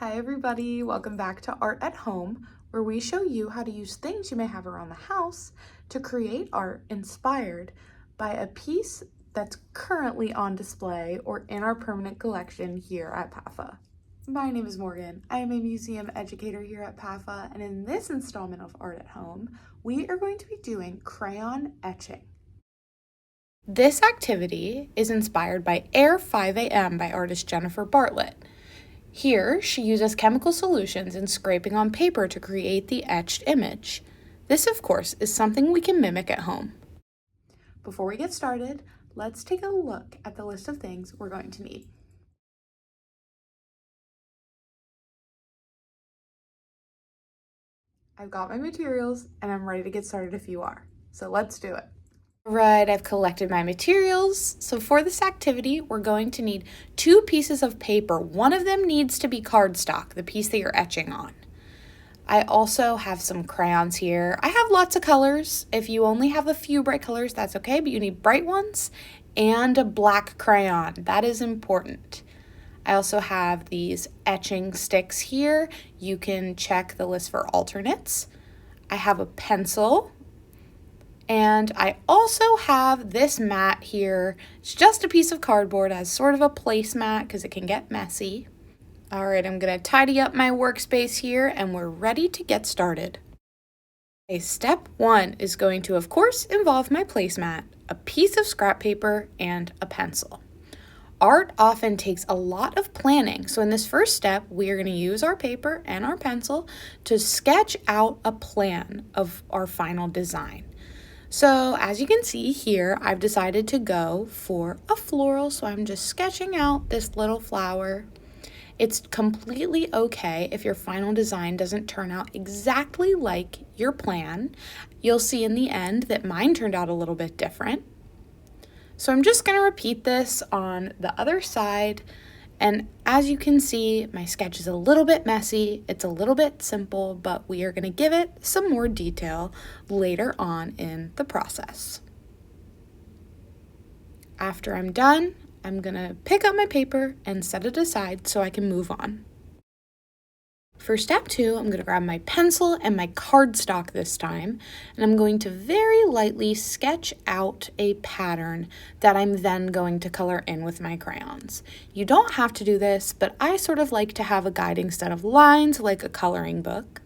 Hi everybody, welcome back to Art at Home, where we show you how to use things you may have around the house to create art inspired by a piece that's currently on display or in our permanent collection here at PAFA. My name is Morgan. I am a museum educator here at PAFA, and in this installment of Art at Home, we are going to be doing crayon etching. This activity is inspired by Air 5 AM by artist Jennifer Bartlett. Here, she uses chemical solutions in scraping on paper to create the etched image. This, of course, is something we can mimic at home. Before we get started, let's take a look at the list of things we're going to need. I've got my materials and I'm ready to get started if you are. So let's do it. Right, I've collected my materials. So for this activity, we're going to need 2 pieces of paper. One of them needs to be cardstock, the piece that you're etching on. I also have some crayons here. I have lots of colors. If you only have a few bright colors, that's okay, but you need bright ones and a black crayon. That is important. I also have these etching sticks here. You can check the list for alternates. I have a pencil. And I also have this mat here. It's just a piece of cardboard as sort of a placemat because it can get messy. All right, I'm gonna tidy up my workspace here and we're ready to get started. Okay, step 1 is going to, of course, involve my placemat, a piece of scrap paper, and a pencil. Art often takes a lot of planning, so in this first step, we are gonna use our paper and our pencil to sketch out a plan of our final design. So as you can see here, I've decided to go for a floral, so I'm just sketching out this little flower. It's completely okay if your final design doesn't turn out exactly like your plan. You'll see in the end that mine turned out a little bit different. So I'm just going to repeat this on the other side. And as you can see, my sketch is a little bit messy, it's a little bit simple, but we are going to give it some more detail later on in the process. After I'm done, I'm going to pick up my paper and set it aside so I can move on. For step 2, I'm going to grab my pencil and my cardstock this time, and I'm going to very lightly sketch out a pattern that I'm then going to color in with my crayons. You don't have to do this, but I sort of like to have a guiding set of lines like a coloring book.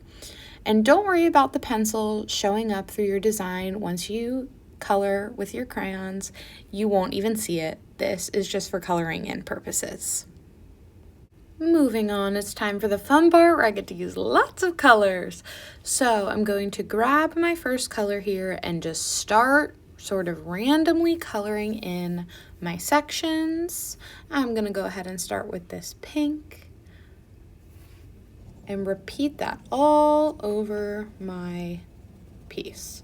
And don't worry about the pencil showing up through your design once you color with your crayons. You won't even see it. This is just for coloring in purposes. Moving on, it's time for the fun part where I get to use lots of colors. So I'm going to grab my first color here and just start sort of randomly coloring in my sections. I'm going to go ahead and start with this pink and repeat that all over my piece.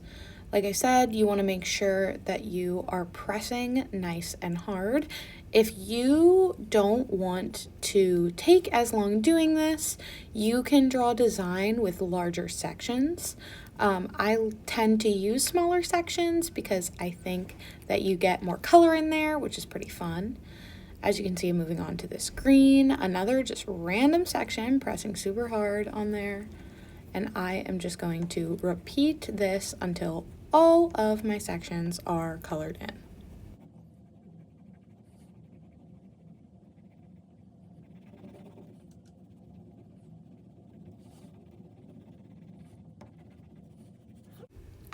Like I said, you want to make sure that you are pressing nice and hard. If you don't want to take as long doing this, you can draw a design with larger sections. I tend to use smaller sections because I think that you get more color in there, which is pretty fun. As you can see, I'm moving on to this green, another just random section, pressing super hard on there. And I am just going to repeat this until all of my sections are colored in.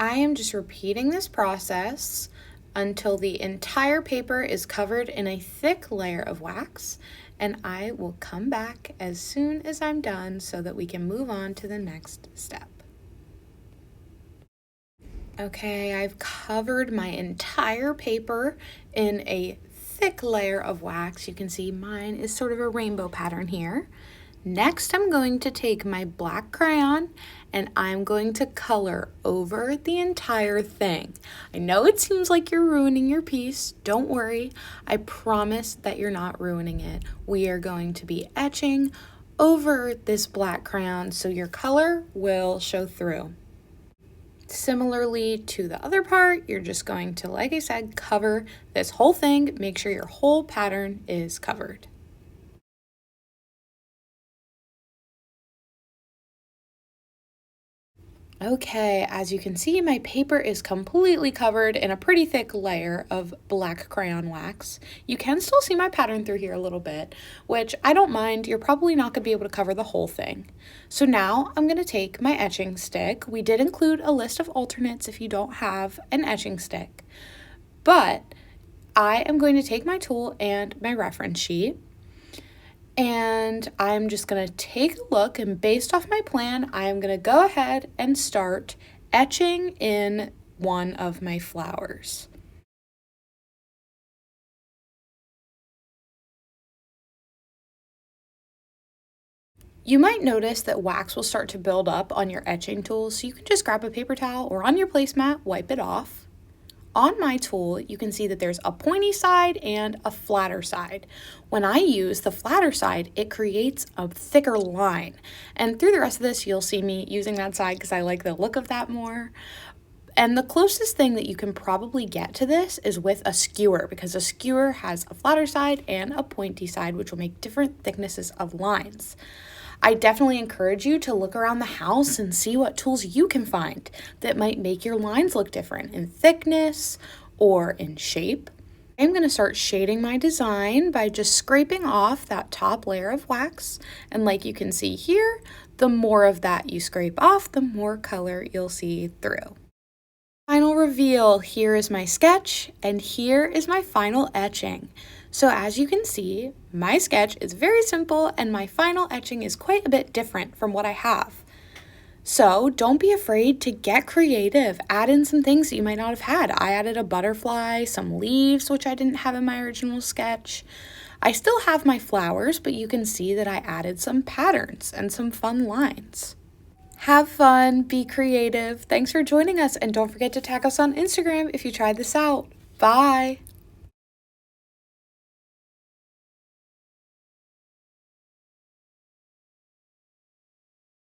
I am just repeating this process until the entire paper is covered in a thick layer of wax, and I will come back as soon as I'm done so that we can move on to the next step. Okay, I've covered my entire paper in a thick layer of wax. You can see mine is sort of a rainbow pattern here. Next, I'm going to take my black crayon and I'm going to color over the entire thing. I know it seems like you're ruining your piece. Don't worry. I promise that you're not ruining it. We are going to be etching over this black crayon so your color will show through. Similarly to the other part, you're just going to, like I said, cover this whole thing. Make sure your whole pattern is covered. Okay, as you can see, my paper is completely covered in a pretty thick layer of black crayon wax. You can still see my pattern through here a little bit, which I don't mind. You're probably not going to be able to cover the whole thing. So now I'm going to take my etching stick. We did include a list of alternates if you don't have an etching stick, but I am going to take my tool and my reference sheet, and I'm just going to take a look, and based off my plan, I'm going to go ahead and start etching in one of my flowers. You might notice that wax will start to build up on your etching tool, so you can just grab a paper towel or on your placemat, wipe it off. On my tool, you can see that there's a pointy side and a flatter side. When I use the flatter side, it creates a thicker line. And through the rest of this, you'll see me using that side because I like the look of that more. And the closest thing that you can probably get to this is with a skewer, because a skewer has a flatter side and a pointy side, which will make different thicknesses of lines. I definitely encourage you to look around the house and see what tools you can find that might make your lines look different in thickness or in shape. I'm going to start shading my design by just scraping off that top layer of wax. And like you can see here, the more of that you scrape off, the more color you'll see through. Final reveal, here is my sketch and here is my final etching. So as you can see, my sketch is very simple and my final etching is quite a bit different from what I have. So don't be afraid to get creative, add in some things that you might not have had. I added a butterfly, some leaves, which I didn't have in my original sketch. I still have my flowers, but you can see that I added some patterns and some fun lines. Have fun, be creative. Thanks for joining us, and don't forget to tag us on Instagram if you tried this out. Bye!